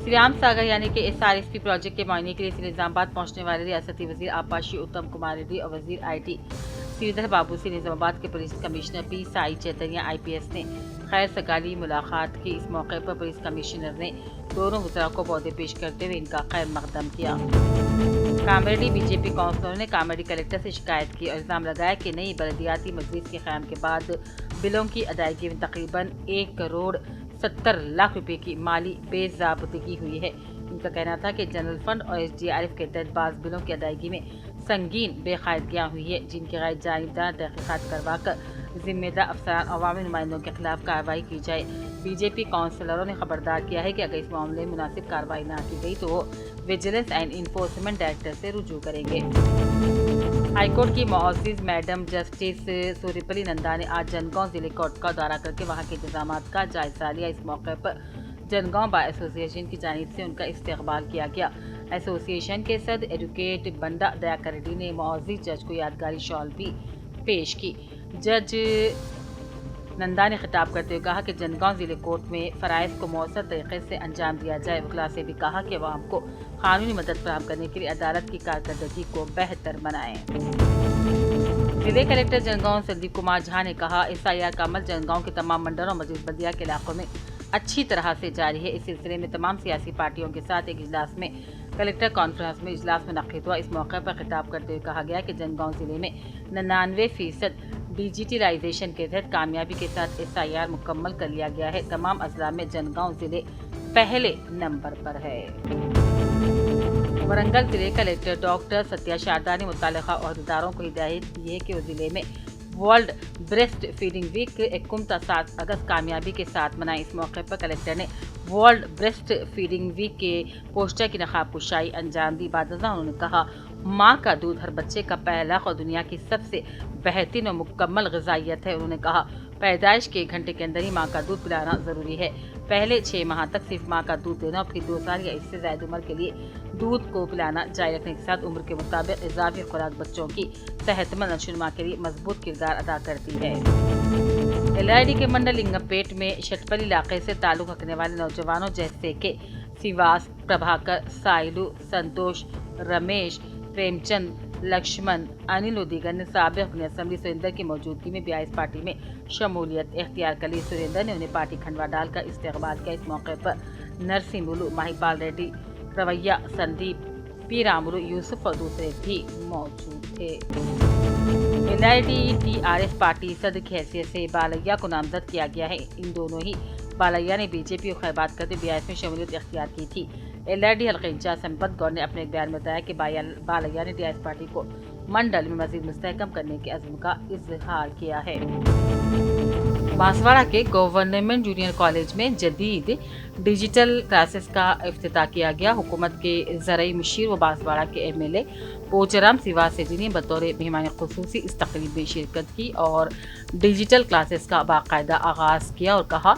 श्रीराम सागर यानी कि SRSP project के मुआयने के लिए निजामाबाद पहुंचने वाले रियासती वजीर आपाशी उत्तम कुमार रेड्डी और वजीर IT श्रीधर बाबू से निजामाबाद के पुलिस कमिश्नर P साई चैतन्य IPS ने खैर सगाली मुलाकात की। इस मौके पर पुलिस कमिश्नर ने दोनों वज़रा को पौधे पेश करते हुए इनका खैर मकदम किया। कामरेड्डी BJP काउंसलरों ने कामरेड्डी कलेक्टर से शिकायत की और इल्जाम लगाया कि नई बलदियाती मजलिस के क़याम के बाद बिलों की अदायगी में तकरीबन 1 करोड़ 70 लाख रुपए की माली बेज़ाब्तगी हुई है। इनका कहना था कि जनरल फंड और SDRF के तहत बाज़ बिलों की अदायगी में संगीन बेकायदगियाँ हुई है, जिनकी गैर जानिबदार तहक़ीक़ात करवाकर जिम्मेदार अफसरान अवामी नुमाइंदों के खिलाफ कार्रवाई की जाए। BJP काउंसलरों ने खबरदार किया है कि अगर इस मामले में मुनासिब कार्रवाई न की गई तो वो विजिलेंस एंड इन्फोर्समेंट डायरेक्टर से रुजू करेंगे। हाईकोर्ट की मुअज़्ज़िज़ मैडम जस्टिस सूर्यपली नंदा ने आज जनगांव जिले कोर्ट का दौरा करके वहां के इंतजामात का जायजा लिया। इस मौके पर जनगांव बार एसोसिएशन की जानिब से उनका इस्तकबाल किया गया। एसोसिएशन के सदर एडवोकेट बंडा दयाकर रेड्डी ने मुअज़्ज़िज़ जज को यादगारी शॉल भी पेश की। जज नंदा ने खिताब करते हुए कहा कि जनगांव जिले कोर्ट में फ़राइज़ को मौसर तरीके से अंजाम दिया जाए। वकील से भी कहा कि अवाम को कानूनी मदद फराहम करने के लिए अदालत की कारकर्दगी को बेहतर बनाएं। जिले कलेक्टर जनगांव संदीप कुमार झा ने कहा SIR का अमल जनगांव के तमाम मंडलों और मस्जिद बल्दिया के इलाकों में अच्छी तरह से जारी है। इस सिलसिले में तमाम सियासी पार्टियों के साथ एक इजलास में कलेक्टर कॉन्फ्रेंस में इजलास मुनक्किद हुआ। इस मौके पर खिताब करते हुए कहा गया कि जनगांव जिले में 99% डिजिटलाइजेशन के तहत कामयाबी के साथ SIR मुकम्मल कर लिया गया है। तमाम अजला में जनगांव जिले पहले नंबर पर है। वरंगल जिले कलेक्टर डॉक्टर सत्या शारदा ने मुतल्लिका अहदेदारों को हिदायत दी है कि वो जिले में वर्ल्ड ब्रेस्ट फीडिंग वीक 7 अगस्त कामयाबी के साथ मनाएं। इस मौके पर कलेक्टर ने वर्ल्ड ब्रेस्ट फीडिंग वीक के पोस्टर की नकाब कुशाई अंजाम दी। बाद उन्होंने कहा माँ का दूध हर बच्चे का पहला और दुनिया की सबसे बेहतरीन और मुकम्मल ग़िज़ाइयत है। उन्होंने कहा पैदाइश के 1 घंटे के अंदर ही माँ का दूध पिलाना ज़रूरी है। पहले 6 माह तक सिर्फ माँ का दूध देना और फिर 2 साल या इससे ज़्यादा उम्र के लिए दूध को पिलाना जारी रखने के साथ उम्र के मुताबिक इजाफी खुराक बच्चों की सेहतमंद नशोनुमा के लिए मजबूत किरदार अदा करती है। LID के मंडल लिंगमपेट में शटपली इलाके से ताल्लुक़ रखने वाले नौजवानों जैसे कि सिवास, प्रभाकर, साइलू, संतोष, रमेश, प्रेमचंद, लक्ष्मण, अनिल और दीगर ने साबिक़ अपनी असम्बली सुरेंद्र की मौजूदगी में BIS पार्टी में शमूलियत इख्तियार कर ली। सुरेंद्र ने उन्हें पार्टी खंडवा डालकर इस्तकबाल किया। इस मौके पर नरसिंह माहिपाल रेड्डी, रवैया, संदीप, P रामुलु, यूसुफ और दूसरे भी मौजूद थे। LID TRS पार्टी सदर की हैसियत से बालैया को नामजद किया गया है। इन दोनों ही बालैया ने BJP को खैरबात करते BIS में शमूलियत इख्तियार की थी। LID हल्के इंचार्ज संपत गौर ने अपने एक बयान में बताया कि बालैया ने TRS पार्टी को मंडल में मजीद मुस्तहकम करने के अज़्म का इजहार किया है। बांसवाड़ा के गवर्नमेंट जूनियर कॉलेज में जदीद डिजिटल क्लासेस का इफ्तिताह किया गया। हुकूमत के ज़रई मुशीर व बांसवाड़ा के MLA पोचराम सिवा सेठी ने बतौर मेहमान खुसूसी इस तकरीब में शिरकत की और डिजिटल क्लासेस का बाकायदा आगाज़ किया और कहा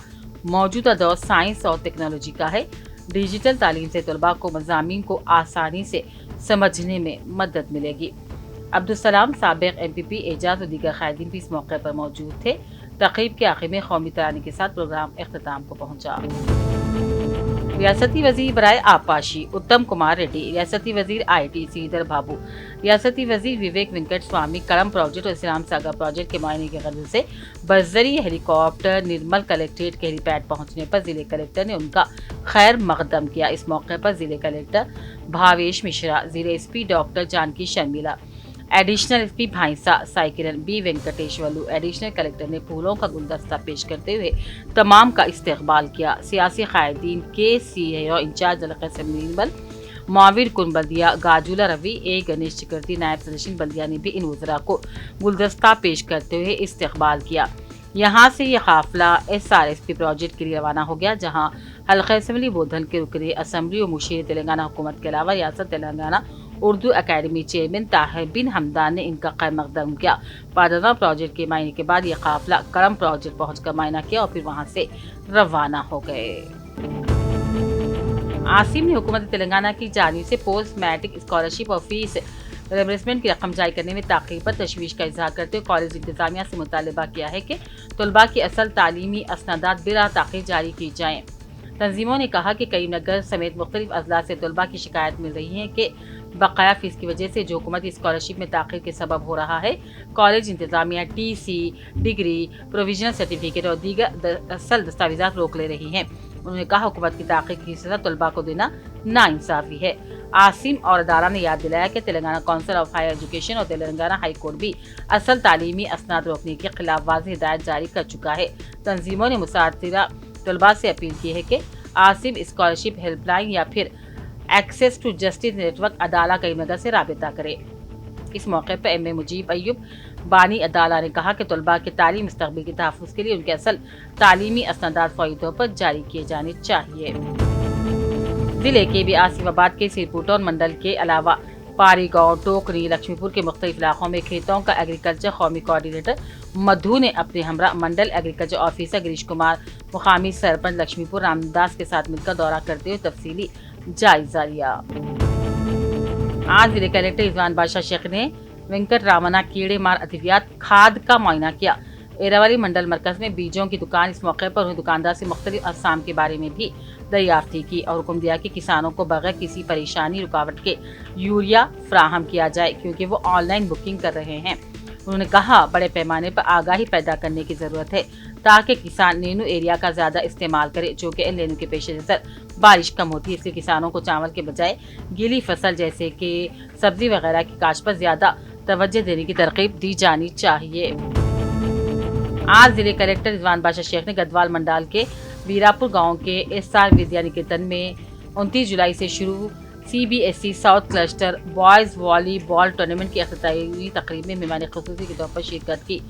मौजूदा दौर साइंस और टेक्नोलॉजी का है। डिजिटल तालीम से तलबा को मज़ामीन को आसानी से समझने में मदद मिलेगी। अब्दुलसलाम साबिक़ MPP एजाज और दीगर क़ायदीन भी इस मौके पर मौजूद थे। तक़रीब के आखिर में कौमी तराने के साथ प्रोग्राम इख्तिताम को पहुंचा। रियासती वज़ीर बराए आपाशी उत्तम कुमार रेड्डी, रियासती वज़ीर IT श्रीधर बाबू, रियासती वज़ीर विवेक वेंकट स्वामी करम प्रोजेक्ट और श्रीराम सागर प्रोजेक्ट के मुआयने के ग़रज़ से बज़रिए हेलीकॉप्टर निर्मल कलेक्ट्रेट के हेलीपैड पहुंचने पर ज़िले कलेक्टर ने उनका खैर मकदम किया। इस मौके पर ज़िले कलेक्टर भावेश मिश्रा, ज़िले SP doctor Janaki Sharmila, additional SP Bhaisa Saikiran B Venkateswarlu, additional collector ने फूलों का गुलदस्ता पेश करते हुए तमाम का इस्तकबाल किया। सियासी कायदीन के CEO इंचार्ज हल्का असेंबली बल माविर कुन बल्दिया गाजूला रवि गणेश चक्रवर्ती नायब सदस्यन बल्दिया ने भी इन वज़रा को गुलदस्ता पेश करते हुए इस्तकबाल किया। यहाँ से ये काफिला SRSP प्रोजेक्ट के लिए रवाना हो गया, जहाँ हल्का असेंबली बोधन के रुकने असम्बली और मुशीर तेलंगाना हुकूमत के अलावा रियासत तेलंगाना उर्दू अकेडमी चेयरमैन ताहिर बिन हमदान ने इनका खैर मकदम किया। पादरा प्रोजेक्ट के मायने के बाद ये काफिला करम प्रोजेक्ट पहुंचकर मायना किया और फिर वहां से रवाना हो गए। आसिम ने हुकूमत तेलंगाना की जानिब से पोस्ट मैट्रिक स्कॉलरशिप और फीस रिम्बर्समेंट की रकम जारी करने में ताख़ीर पर तशवीश का इजहार करते हुए कॉलेज इंतजामिया से मुतालबा किया है कि तलबा की असल तालीमी असनादात बिला ताख़ीर जारी की जाएँ। तंजीमों ने कहा कि करीमनगर समेत मुख्तलिफ अजला से तलबा की शिकायत मिल रही है कि बकाया फीस की वजह से जो हुकूमती स्कॉलरशिप में ताख़ीर के सबब हो रहा है, कॉलेज इंतजामिया TC, डिग्री, प्रोविजनल सर्टिफिकेट और दीगर असल दस्तावेज़ात रोक ले रही हैं। उन्होंने कहा हुकूमत की ताक़ीर की सज़ा तलबा को देना नाइंसाफ़ी है। आसिम और अदारा ने याद दिलाया कि Telangana council of higher education और तेलंगाना हाई कोर्ट भी असल तालीमी असनाद रोकने के खिलाफ वाज़ेह हिदायत जारी कर चुका है। तंजीमों ने मुतासिरा तलबा से अपील की है कि आसिम स्कॉलरशिप हेल्पलाइन या फिर एक्सेस टू जस्टिस नेटवर्क अदाला करीमनगर से राबिता करे। इस मौके पर MA मुजीब अय्यूब बानी अदाला ने कहा कि तलबा के तालीम मुस्तक़बिल के तहफ़्फ़ुज़ के लिए उनके असल तालीमी असनादात फ़ौरी तौर पर जारी किए जाने चाहिए। जिले के भी आसिफाबाद के सिरपुर मंडल के अलावा पारी गाँव, टोकरी, लक्ष्मीपुर के मुख्तलिफ इलाकों में खेतों का एग्रीकल्चर कौमी कोऑर्डिनेटर मधु ने अपने हमरा मंडल एग्रीकल्चर ऑफिसर गिरीश कुमार, मुकामी सरपंच लक्ष्मीपुर रामदास के साथ मिलकर दौरा करते हुए तफसीली जायजा लिया। आज जिले कलेक्टर रिजवान बादशाह शेख ने वेंकट रामना कीड़े मार अद्वियात खाद का मुआयना किया। एरावली मंडल मरकज में बीजों की दुकान, इस मौके पर उन्हें दुकानदार से मुख्तलिफ अक़साम के बारे में भी दरियाफ्ती की और हुक्म दिया कि किसानों को बगैर किसी परेशानी रुकावट के यूरिया फराहम किया जाए, क्योंकि वो ऑनलाइन बुकिंग कर रहे हैं। उन्होंने कहा बड़े पैमाने पर आगाही पैदा करने की जरूरत है ताकि किसान नैनो एरिया का ज्यादा इस्तेमाल करे, जो कि एल के पेश नज़र बारिश कम होती है, इसलिए किसानों को चावल के बजाय गीली फसल जैसे कि सब्जी वगैरह की काश्त पर ज्यादा तवज्जो देने की तरकीब दी जानी चाहिए। आज जिले कलेक्टर रिजवान बादशाह शेख ने गढ़वाल मंडल के वीरापुर गांव के SR विद्या निकेतन में 29 जुलाई से शुरू CBSE south cluster boys volleyball tournament की अख्तितामी तकरीब में मेहमान ख़ुसूसी के तौर पर शिरकत की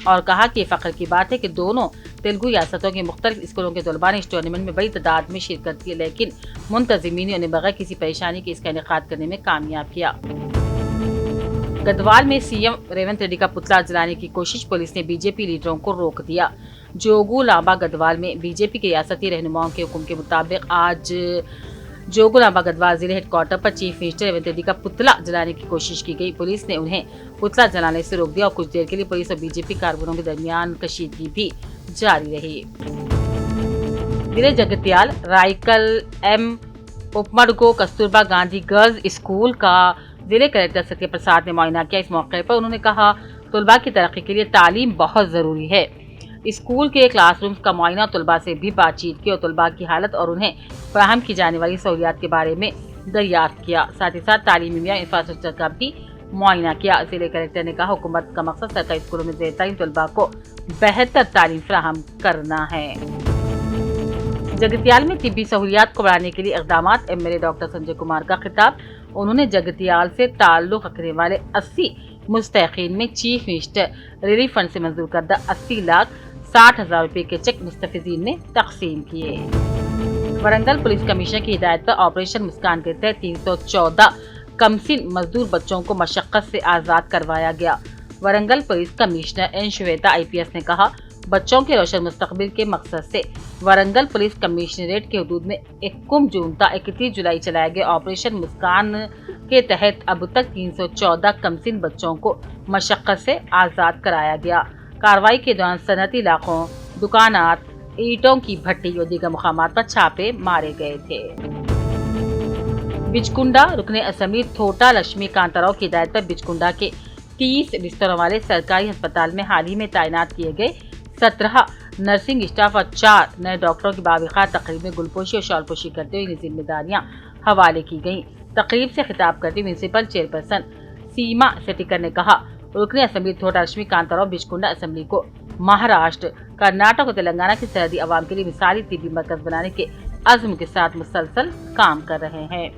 और कहा कि फ़ख्र की बात है कि दोनों तेलुगु रियासतों के मुख्तलिफ स्कूलों के तलबा ने इस टूर्नामेंट में बड़ी तादाद में शिरकत की, लेकिन मुंतज़िमीन ने उन्हें बगैर किसी परेशानी के इसका इनेकाद करने में कामयाब किया। गढ़वाल में CM रेवंत रेड्डी का पुतला जलाने की कोशिश, पुलिस ने BJP लीडरों को रोक दिया। जोगुलांबा गढ़वाल में BJP के रियासती रहनुमाओं के हुक्म के मुताबिक आज जोगुलांबा गढ़वाल जिले हेडक्वार्टर पर चीफ मिनिस्टर रेवंत रेड्डी का पुतला जलाने की कोशिश की गई। पुलिस ने उन्हें पुतला जलाने से रोक दिया और कुछ देर के लिए पुलिस और BJP कारकुनों के दरमियान कशीदगी भी जारी रही। जिले जगतियाल राइकल M उपमड़गो कस्तूरबा गांधी गर्ल्स स्कूल का जिले कलेक्टर सत्य प्रसाद ने मुआयना किया। इस मौके पर उन्होंने कहा तलबा की तरक्की के लिए तालीम बहुत ज़रूरी है। स्कूल के क्लासरूम्स का मुआयना, तलबा से भी बातचीत की और तलबा की हालत और उन्हें फराहम की जाने वाली सहूलियात के बारे में दरियाफ्त किया। साथ ही साथ तालीमी या इंफ्रास्ट्रक्चर का भी मुआयना किया। जिले कलेक्टर ने कहा हुकूमत का मकसद सरकारी स्कूलों में ज़ेर-तालीम तलबा को बेहतर तालीम फराहम करना है। जगतियाल में तिब्बी सहूलियात को बढ़ाने के लिए इक़दामात, MLA डॉक्टर संजय कुमार का खिताब। उन्होंने जगतियाल से ताल्लुक़ रखने वाले 80 मुस्तहिक़ीन में चीफ मिनिस्टर रिलीफ फंड से मंजूर करदा 80,60,000 रुपये के चेक मुस्तफ़िज़ीन ने तकसीम किए। वरंगल पुलिस कमिश्नर की हिदायत पर ऑपरेशन मुस्कान के तहत 314 कमसिन मजदूर बच्चों को मशक्क़त से आज़ाद करवाया गया। Warangal police commissioner N Shweta IPS ने कहा बच्चों के रोशन मुस्तकबिल के मकसद से वरंगल पुलिस कमिश्नरेट के हदूद में 21 जून ता 31 जुलाई चलाए गए ऑपरेशन मुस्कान के तहत अब तक 314 कमसिन बच्चों को मशक्क़त से आज़ाद कराया गया। कार्रवाई के दौरान सनती इलाकों, दुकानात, ईंटों की भट्टी और दीगर मुकामात पर छापे मारे गए थे। बिचकुंडा रुकने असेंबली थोटा लक्ष्मी कांताराव की हिदायत पर बिचकुंडा के 30 बिस्तरों वाले सरकारी अस्पताल में हाल ही में तैनात किए गए 17 नर्सिंग स्टाफ और 4 नए डॉक्टरों की बावक़ार तकरीब में गुलपोशी और शॉलपोशी करते हुए जिम्मेदारियां हवाले की गईं। तकरीब से खिताब करते हुए म्यूनसिपल चेयरपर्सन सीमा सेटिकर ने कहा रुकने असेंबली थोटा लक्ष्मी कांताराव बिचकुंडा असेंबली को महाराष्ट्र, कर्नाटक और तेलंगाना की सरहदी आवाम के लिए मिसाली तिब्बी मरकज बनाने के अज़्म के साथ मुसलसल काम कर रहे हैं।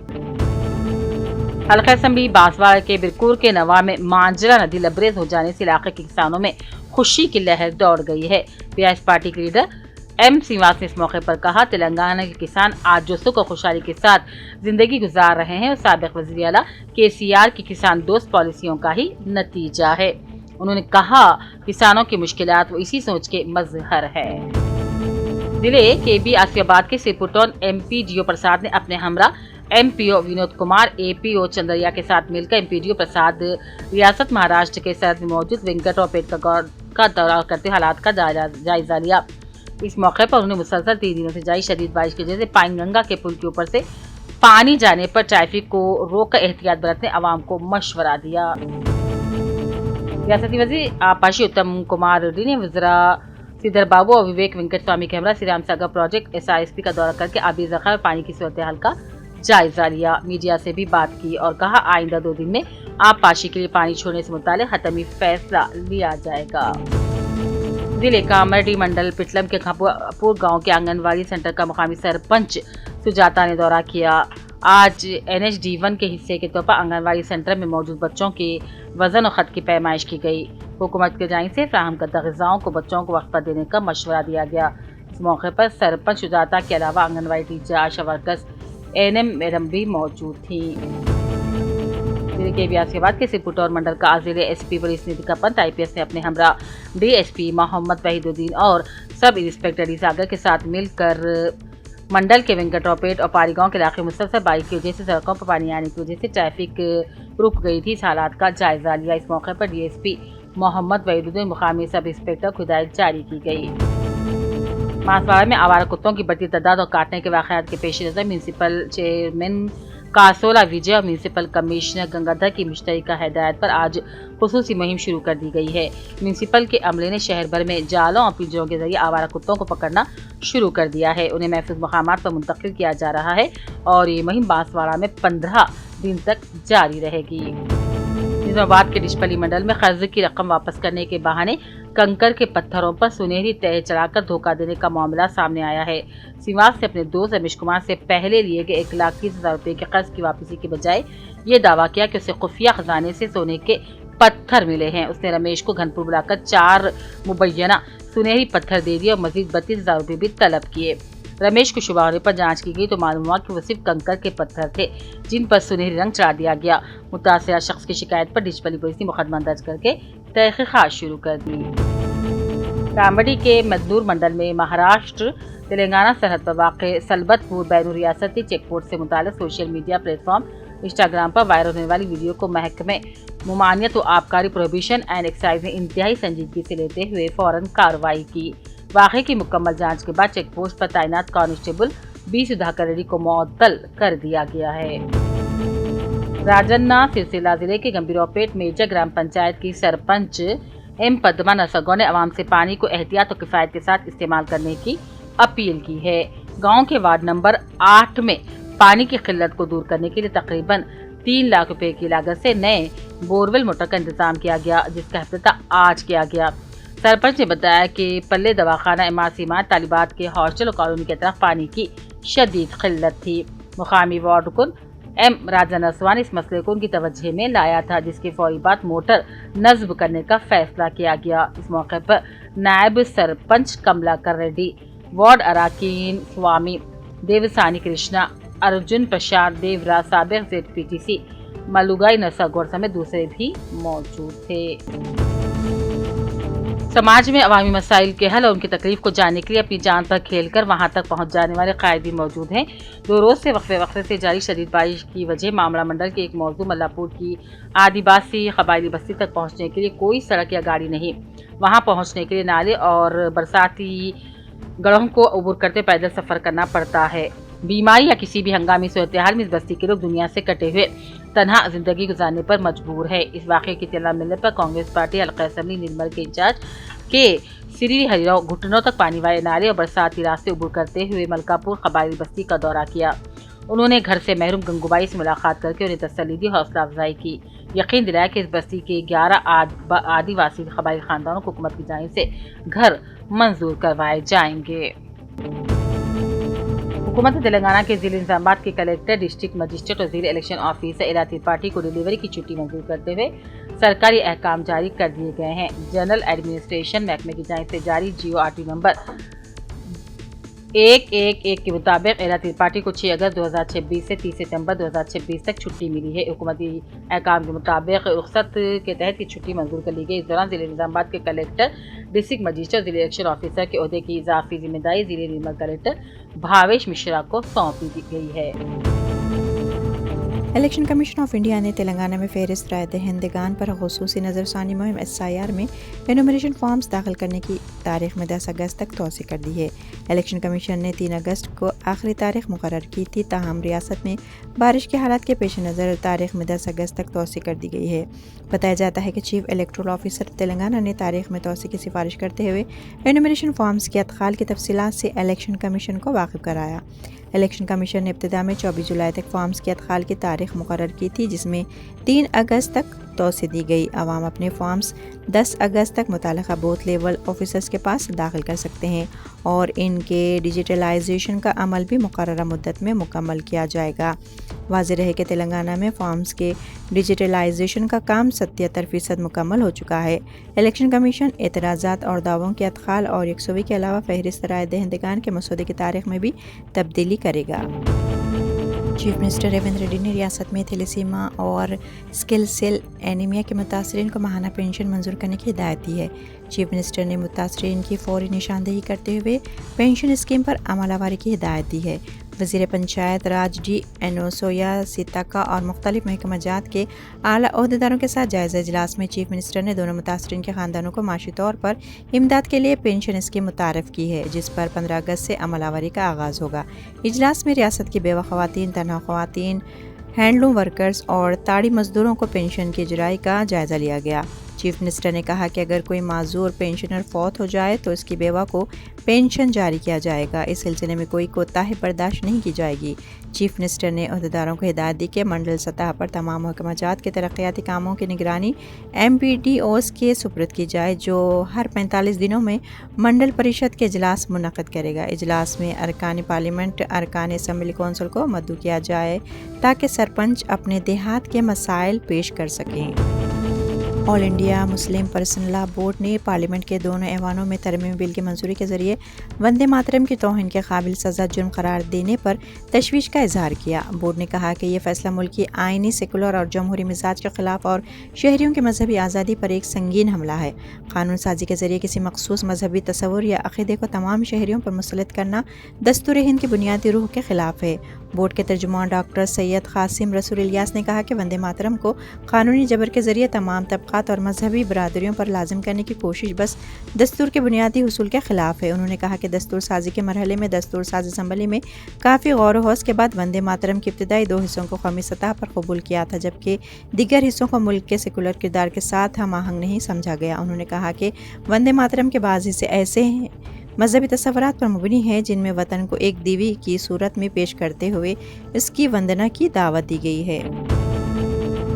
हल्का असेंबली बांसवाड़ा के बिरकूर के नवा में मांजरा नदी लबरेज हो जाने से इलाके के किसानों में खुशी की लहर दौड़ गई है। PIS पार्टी के लीडर M श्रीनिवास ने इस मौके पर कहा तेलंगाना के किसान आज जो सुख और खुशहाली के साथ जिंदगी गुजार रहे हैं और साबिक़ वज़ीर आला KCR की किसान दोस्त पॉलिसियों का ही नतीजा है। उन्होंने कहा किसानों की मुश्किलात वो इसी सोच के मज़हर है। जिले KB आसिफाबाद के सिरपुर MP DO प्रसाद ने अपने हमरा MPO विनोद कुमार, APO चंद्रया के साथ मिलकर MPDO प्रसाद रियासत महाराष्ट्र के सरहद में मौजूद वेंकट और पेट का दौरा करते हालात का जायजा लिया। इस मौके पर उन्होंने मुसलसल 3 दिनों से जारी शदीद बारिश की वजह से पाइनगंगा के पुल के ऊपर से पानी जाने पर ट्रैफिक को रोककर एहतियात बरतने आवाम को मशवरा दिया। रियासती वजीर आपाशी उत्तम कुमार रेड्डी ने वज़रा श्रीधर बाबू और विवेक वेंकट स्वामी के हमरा श्री राम सागर प्रोजेक्ट SRSP का दौरा करके आबी ज़ख़ायर और पानी की सूरत हाल का जायजा लिया। मीडिया से भी बात की और कहा आइंदा 2 दिन में आबपाशी के लिए पानी छोड़ने से मुताल्लिक़ हतमी फैसला लिया जाएगा। जिले का मरडी मंडल पिटलम के खपुर गांव के आंगनवाड़ी सेंटर का मुकामी सरपंच सुजाता ने दौरा किया। आज NHD1 के हिस्से के तौर पर आंगनवाड़ी सेंटर में मौजूद बच्चों के वजन और खत की पैमाइश की गई। हुकूमत के जानिब से फराहम करदा ग़िज़ाओं को बच्चों को वक्त पर देने का मशवरा दिया गया। इस मौके पर सरपंच सुजाता के अलावा आंगनवाड़ी टीचर, आशा वर्कर्स, ANM मैडम भी मौजूद थी। जिले के बियासियाबाद के सिरपुटौर मंडल का जिले SP पुलिस निधिका पंत IPS ने अपने हमरा DSP मोहम्मद वहीदुद्दीन और सब इंस्पेक्टर अली सागर के साथ मिलकर मंडल के वेंकटरावपेट और पारीगांव के इलाके में मुसलसल बारिश की वजह से सड़कों पर पानी आने की वजह से ट्रैफिक रुक गई थी। इस हालात का जायजा लिया। इस मौके पर DSP मोहम्मद वहीदुद्दीन मुकामी सब इंस्पेक्टर को हिदायत जारी की गई। बांसवाड़ा में आवारा कुत्तों की बढ़ती तादाद और काटने के वाक़यात के पेश नज़र म्यूनसिपल चेयरमैन कासोला विजय और म्यूनसिपल कमिश्नर गंगाधर की मुश्तरका हिदायत पर आज खुसूसी मुहिम शुरू कर दी गई है। म्यूनसिपल के अमले ने शहर भर में जालों और पिंजरों के जरिए आवारा कुत्तों को पकड़ना शुरू कर दिया है। उन्हें महफूज मकामात पर मुंतकिल किया जा रहा है और ये मुहिम बांसवाड़ा में 15 दिन तक जारी रहेगी। निजामाबाद के डिशपली मंडल में कर्ज की रकम वापस करने के बहाने कंकर के पत्थरों पर सुनहरी तह चढ़ाकर धोखा देने का मामला सामने आया है। सिवास से अपने दोस्त रमेश कुमार से पहले लिए गए 1,30,000 रुपए के कर्ज की वापसी के बजाय ये दावा किया कि उसे खुफिया खजाने से सोने के पत्थर मिले हैं। उसने रमेश को घनपुर बुलाकर 4 मुबैना सुनहरी पत्थर दे दिए और मजीद 32,000 रुपए भी तलब किए। रमेश को शुबा होने पर जांच की गई तो मालूम हुआ कि वो सिर्फ कंकर के पत्थर थे जिन पर सुनहरी रंग चढ़ा दिया गया। मुतासिरा शख्स की शिकायत पर डिशपली पुलिस ने मुकदमा दर्ज करके तहकीकात शुरू कर दी। कामड़ी के मदनूर मंडल में महाराष्ट्र तेलंगाना सरहद पर वाक़ सलबतपुर बैरून रियासती चेकपोस्ट से मुताल्लिक़ सोशल मीडिया प्लेटफॉर्म इंस्टाग्राम पर वायरल होने वाली वीडियो को महकमे मुमानियत व आबकारी प्रोहिबिशन एंड एक्साइज ने इंतहाई संजीदगी से लेते हुए फौरन कार्रवाई की। वाक़े की मुकम्मल जांच के बाद चेक पोस्ट पर तैनात कांस्टेबल B सुधाकर रेड्डी को मुअत्तल कर दिया गया है। राजन्ना सिलसिला जिले के गंभीरावपेट मेजर ग्राम पंचायत की सरपंच M पद्मा नसगो ने आवाम से पानी को एहतियात और किफ़ायत के साथ इस्तेमाल करने की अपील की है। गाँव के वार्ड नंबर 8 में पानी की किल्लत को दूर करने के लिए तकरीबन 3 लाख रुपए की लागत से नए बोरवेल मोटर का इंतजाम किया गया, जिसका इफ्तिताह आज किया गया। सरपंच ने बताया कि पल्ले दवाखाना MRC मार्ट तालिबात के हॉस्टल और कॉलोनी की तरफ पानी की शदीद किल्लत थी। मुकामी वार्ड रुकन M राजा नसवान इस मसले को उनकी तवज्जो में लाया था, जिसके फौरी बाद मोटर नस्ब करने का फैसला किया गया। इस मौके पर नायब सरपंच कमलाकर रेड्डी, वार्ड अराकीन स्वामी देवसानी कृष्णा, अर्जुन प्रसाद देवरा, साबिक ZPTC मलुगाई नरसागौड़ समेत दूसरे भी मौजूद थे। समाज में अवामी मसाइल के हल और उनकी तकलीफ को जानने के लिए अपनी जान पर खेलकर वहां तक पहुंच जाने वाले कायदीन मौजूद हैं। 2 रोज से वक्फे से जारी शदीद बारिश की वजह मामला मंडल के एक मौजू मल्लापुर की आदिवासी कबायली बस्ती तक पहुंचने के लिए कोई सड़क या गाड़ी नहीं। वहां पहुंचने के लिए नाले और बरसाती गढ़ों को अबूर करते पैदल सफर करना पड़ता है। बीमारी या किसी भी हंगामी सूरत-ए-हाल में इस बस्ती के लोग दुनिया से कटे हुए तन्हा जिंदगी गुजारने पर मजबूर है। इस वाक़े की इत्तला मिलने पर कांग्रेस पार्टी हल्का असेंबली निर्मल के इंचार्ज के श्री हरिराव घुटनों तक पानी वाले नाले और बरसाती रास्ते अबूर करते हुए मलकापुर कबायली बस्ती का दौरा किया। उन्होंने घर से महरूम गंगूबाई से मुलाकात करके उन्हें तसल्ली दी, हौसला अफजाई की, यकीन दिलाया कि इस बस्ती के 11 आदिवासी कबायली खानदानों को हुकूमत की जानिब से घर मंजूर करवाए जाएंगे। हुकूमत तेलंगाना के जिले निजामाबाद के कलेक्टर, डिस्ट्रिक्ट मजिस्ट्रेट और जिले इलेक्शन ऑफिसर इला त्रिपाठी को डिलीवरी की छुट्टी मंजूर करते हुए सरकारी अहकाम जारी कर दिए गए हैं। जनरल एडमिनिस्ट्रेशन महकमे की जानिब से जारी GORT नंबर 111 के मुताबिक इला त्रिपाठी को 6 अगस्त 2026 से 30 सितंबर 2026 तक छुट्टी मिली है। हुकूमती अहकाम के मुताबिक रुख्सत के तहत ये छुट्टी मंजूर कर ली गई। इस दौरान जिले निजामाबाद के कलेक्टर, डिस्ट्रिक्ट मजिस्ट्रेट, जिले इलेक्शन ऑफिसर के ओहदे की इजाफी जिम्मेदारी जिले निर्मल कलेक्टर भावेश मिश्रा को सौंपी दी गई है। इलेक्शन कमीशन ऑफ इंडिया ने तेलंगाना में फहरिस्त राय दहिंदगान पर खुसूसी नज़रसानी मुहिम SIR में انومریشن فارمز داخل کرنے کی تاریخ میں 10 اگست تک توسیع کر دی ہے۔ الیکشن کمیشن نے 3 اگست کو آخری تاریخ مقرر کی تھی، تاہم ریاست میں بارش کے حالات کے پیش نظر تاریخ میں 10 اگست تک توسیع کر دی گئی ہے۔ بتایا جاتا ہے کہ چیف الیکٹورل آفیسر تلنگانہ نے تاریخ میں توسیع کی سفارش کرتے ہوئے انومریشن فارمز کے ادخال کی تفصیلات سے الیکشن کمیشن کو واقف کرایا۔ الیکشن کمیشن نے ابتدا میں 24 جولائی تک فارمز کے ادخال کی تاریخ مقرر کی تھی، جس میں 3 اگست تک توسیع دی گئی۔ عوام اپنے فارمز 10 اگست تک متعلقہ بوتھ لیول آفیسرز کے پاس داخل کر سکتے ہیں اور ان کے ڈیجیٹلائزیشن کا عمل بھی مقررہ مدت میں مکمل کیا جائے گا۔ واضح رہے کہ تلنگانہ میں فارمز کے ڈیجیٹلائزیشن کا کام 77% مکمل ہو چکا ہے۔ الیکشن کمیشن اعتراضات اور دعووں کے ادخال اور یکسوئی کے علاوہ فہرست رائے دہندگان کے مسودے کی تاریخ میں بھی تبدیلی کرے گا۔ چیف منسٹر ریونت ریڈی نے ریاست میں تھیلیسیما اور سکل سیل اینیمیا کے متاثرین کو ماہانہ پینشن منظور کرنے کی ہدایت دی ہے۔ چیف منسٹر نے متاثرین کی فوری نشاندہی کرتے ہوئے پینشن اسکیم پر عمل آوری کی ہدایت دی ہے۔ وزیر پنچایت راج ڈی انوسویا سیتاکا اور مختلف محکمہ جات کے اعلیٰ عہدیداروں کے ساتھ جائزہ اجلاس میں چیف منسٹر نے دونوں متاثرین کے خاندانوں کو معاشی طور پر امداد کے لیے پینشن اسکیم متعارف کی ہے، جس پر 15 اگست سے عمل آوری کا آغاز ہوگا۔ اجلاس میں ریاست کی بیوہ خواتین، تنہا خواتین، ہینڈلوم ورکرز اور تاڑی مزدوروں کو پینشن کی اجرائی کا جائزہ لیا گیا۔ چیف منسٹر نے کہا کہ اگر کوئی معذور پینشنر فوت ہو جائے تو اس کی بیوہ کو پینشن جاری کیا جائے گا۔ اس سلسلے میں کوئی کوتاہی برداشت نہیں کی جائے گی۔ چیف منسٹر نے عہدیداروں کو ہدایت دی کہ منڈل سطح پر تمام محکمہ جات کے ترقیاتی کاموں کی نگرانی MPDOs کے سپرد کی جائے، جو ہر 45 دنوں میں منڈل پریشد کے اجلاس منعقد کرے گا۔ اجلاس میں ارکان پارلیمنٹ، ارکان اسمبلی کونسل کو مدعو کیا جائے تاکہ سرپنچ اپنے دیہات کے مسائل پیش کر سکیں۔ All India Muslim personal law board نے پارلیمنٹ کے دونوں ایوانوں میں ترمیمی بل کی منظوری کے ذریعے وندے ماترم کی توہین کے قابل سزا جرم قرار دینے پر تشویش کا اظہار کیا۔ بورڈ نے کہا کہ یہ فیصلہ ملکی آئینی، سیکولر اور جمہوری مزاج کے خلاف اور شہریوں کی مذہبی آزادی پر ایک سنگین حملہ ہے۔ قانون سازی کے ذریعے کسی مخصوص مذہبی تصور یا عقیدے کو تمام شہریوں پر مسلط کرنا دستور ہند کی بنیادی روح کے خلاف ہے۔ بورڈ کے ترجمان ڈاکٹر سید قاسم رسول الیاس نے کہا کہ وندے ماترم کو قانونی جبر کے ذریعے تمام طبقات اور مذہبی برادریوں پر لازم کرنے کی کوشش بس دستور کے بنیادی اصول کے خلاف ہے۔ انہوں نے کہا کہ دستور سازی کے مرحلے میں دستور ساز اسمبلی میں کافی غور و خوض کے بعد وندے ماترم کے ابتدائی 2 حصوں کو قومی سطح پر قبول کیا تھا، جبکہ دیگر حصوں کو ملک کے سیکولر کردار کے ساتھ ہم آہنگ نہیں سمجھا گیا۔ انہوں نے کہا کہ وندے ماترم کے بعض حصے ایسے ہیں مذہبی تصورات پر مبنی ہے جن میں وطن کو ایک دیوی کی صورت میں پیش کرتے ہوئے اس کی وندنا کی دعوت دی گئی ہے۔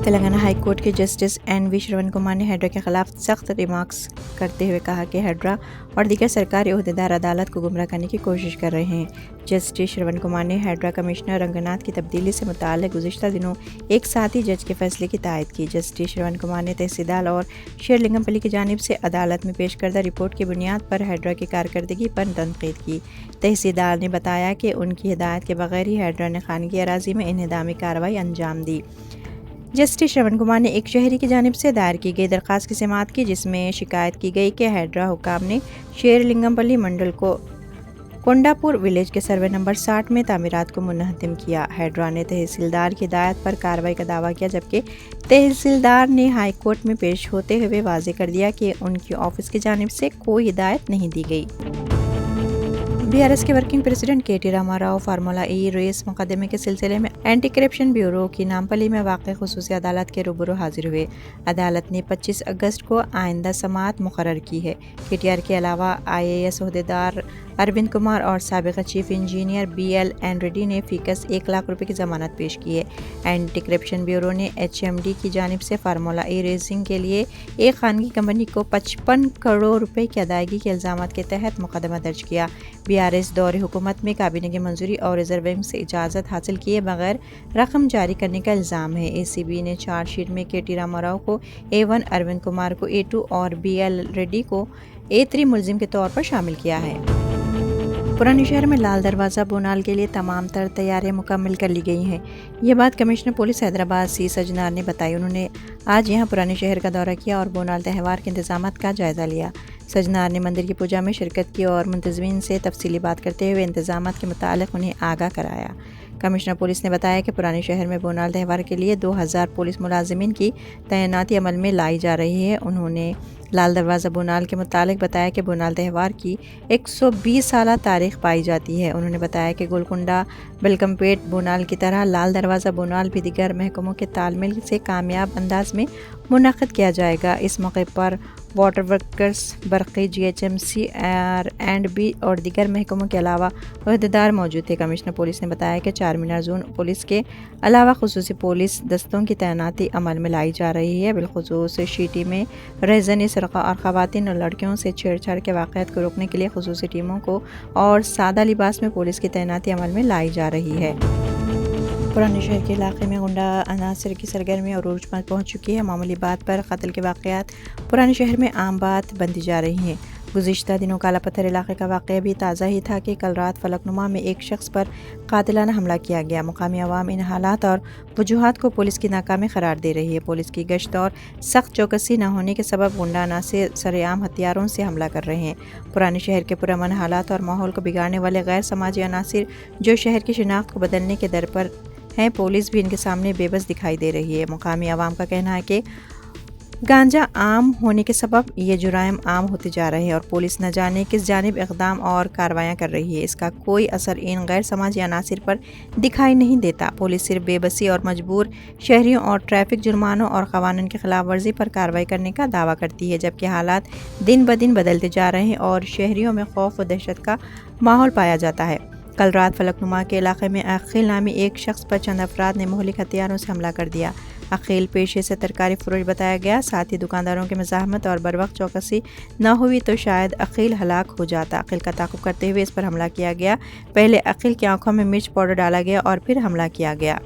تلنگانہ ہائی کورٹ کے جسٹس NV شرون کمار نے ہیڈرا کے خلاف سخت ریمارکس کرتے ہوئے کہا کہ ہیڈرا اور دیگر سرکاری عہدیدار عدالت کو گمراہ کرنے کی کوشش کر رہے ہیں۔ جسٹس شرون کمار نے ہیڈرا کمشنر رنگناتھ کی تبدیلی سے متعلق گزشتہ دنوں ایک ساتھی جج کے فیصلے کی تائید کی۔ جسٹس شرون کمار نے تحصیلدار اور شیر لنگم پلی کی جانب سے عدالت میں پیش کردہ رپورٹ کی بنیاد پر ہیڈرا کی کارکردگی پر تنقید کی۔ تحصیلدار نے بتایا کہ ان کی ہدایت کے بغیر ہی ہیڈرا نے خانگی اراضی میں انہدامی کارروائی انجام دی۔ جسٹس شرون کمار نے ایک شہری کی جانب سے دائر کی گئی درخواست کی سماعت کی، جس میں شکایت کی گئی کہ ہیڈرا حکام نے شیر لنگم پلی منڈل کو کونڈاپور ولیج کے سروے نمبر 60 میں تعمیرات کو منہدم کیا۔ ہیڈرا نے تحصیلدار کی ہدایت پر کارروائی کا دعویٰ کیا، جبکہ تحصیلدار نے ہائی کورٹ میں پیش ہوتے ہوئے واضح کر دیا کہ ان کی آفس کی جانب سے کوئی ہدایت نہیں دی گئی۔ BRS کے working president KT Rama Rao formula E race مقدمے کے سلسلے میں اینٹی کرپشن بیورو کی نامپلی میں واقع خصوصی عدالت کے روبرو حاضر ہوئے۔ عدالت نے 25 اگست کو آئندہ سماعت مقرر کی ہے۔ KTR کے علاوہ IAS عہدیدار اروند کمار اور سابق چیف انجینئر BLN ریڈی نے فی کس 1 لاکھ روپے کی ضمانت پیش کی ہے۔ اینٹی کرپشن بیورو نے HMD کی جانب سے فارمولا ای ریسنگ کے لیے ایک خانگی کمپنی کو 55 کروڑ روپے کی ادائیگی کے الزامات کے تحت مقدمہ درج کیا۔ BRS دور حکومت میں کابینہ کی منظوری اور ریزرونگ سے اجازت حاصل کیے بغیر رقم جاری کرنے کا الزام ہے۔ ACB نے چارج شیٹ میں KT راما راؤ کو A1، اروند کمار کو A2 اور BL ریڈی کو A3 ملزم کے طور پر شامل کیا ہے۔ پرانے شہر میں لال دروازہ بونال کے لیے تمام تر تیاریاں مکمل کر لی گئی ہیں۔ یہ بات کمشنر پولیس حیدرآباد C سجنار نے بتائی۔ انہوں نے آج یہاں پرانے شہر کا دورہ کیا اور بونال تہوار کے انتظامات کا جائزہ لیا۔ سجنار نے مندر کی پوجا میں شرکت کی اور منتظمین سے تفصیلی بات کرتے ہوئے انتظامات کے متعلق انہیں آگاہ کرایا۔ کمشنر پولیس نے بتایا کہ پرانے شہر میں بونال تہوار کے لیے 2000 پولیس ملازمین کی تعیناتی عمل میں لائی جا رہی ہے۔ انہوں نے لال دروازہ بونال کے متعلق بتایا کہ بونال تہوار کی 120 سالہ تاریخ پائی جاتی ہے۔ انہوں نے بتایا کہ گولکنڈہ بلکمپیٹ بونال کی طرح لال دروازہ بونال بھی دیگر محکموں کے تال میل سے کامیاب انداز میں منعقد کیا جائے گا۔ اس موقع پر واٹر ورکرز، برقی، GHMC، R&B اور دیگر محکموں کے علاوہ عہدیدار موجود تھے۔ کمشنر پولیس نے بتایا کہ چار مینار زون پولیس کے علاوہ خصوصی پولیس دستوں کی تعیناتی عمل میں لائی جا رہی ہے، بالخصوص شیٹی میں رہزنی سرقہ اور خواتین اور لڑکیوں سے چھیڑ چھاڑ کے واقعات کو روکنے کے لیے خصوصی ٹیموں کو اور سادہ لباس میں پولیس کی تعیناتی عمل میں لائی جا رہی ہے۔ پرانے شہر کے علاقے میں غنڈہ عناصر کی سرگرمی عروج پر پہنچ چکی ہے۔ معمولی بات پر قتل کے واقعات پرانے شہر میں عام بات بنتی جا رہی ہیں۔ گزشتہ دنوں کالا پتھر علاقے کا واقعہ بھی تازہ ہی تھا کہ کل رات فلک نما میں ایک شخص پر قاتلانہ حملہ کیا گیا۔ مقامی عوام ان حالات اور وجوہات کو پولیس کی ناکامی قرار دے رہی ہے۔ پولیس کی گشت اور سخت چوکسی نہ ہونے کے سبب غنڈہ عناصر سرعام ہتھیاروں سے حملہ کر رہے ہیں۔ پرانے شہر کے پرامن حالات اور ماحول کو بگاڑنے والے غیر سماجی عناصر جو شہر کی شناخت کو بدلنے کے در پر ہیں، پولیس بھی ان کے سامنے بے بس دکھائی دے رہی ہے۔ مقامی عوام کا کہنا ہے کہ گانجا عام ہونے کے سبب یہ جرائم عام ہوتے جا رہے ہیں اور پولیس نہ جانے کس جانب اقدام اور کارروائیاں کر رہی ہے۔ اس کا کوئی اثر ان غیر سماجی عناصر پر دکھائی نہیں دیتا۔ پولیس صرف بے بسی اور مجبور شہریوں اور ٹریفک جرمانوں اور قوانین کی خلاف ورزی پر کارروائی کرنے کا دعویٰ کرتی ہے، جبکہ حالات دن بدن بدلتے جا رہے ہیں اور شہریوں میں خوف و دہشت کا ماحول پایا جاتا ہے۔ کل رات فلک نما کے علاقے میں عقیل نامی ایک شخص پر چند افراد نے مہلک ہتھیاروں سے حملہ کر دیا۔ عقیل پیشے سے ترکاری فروش بتایا گیا، ساتھ ہی دکانداروں کی مزاحمت اور بروقت چوکسی نہ ہوئی تو شاید عقیل ہلاک ہو جاتا۔ عقیل کا تعاقب کرتے ہوئے اس پر حملہ کیا گیا۔ پہلے عقیل کی آنکھوں میں مرچ پاؤڈر ڈالا گیا اور پھر حملہ کیا گیا۔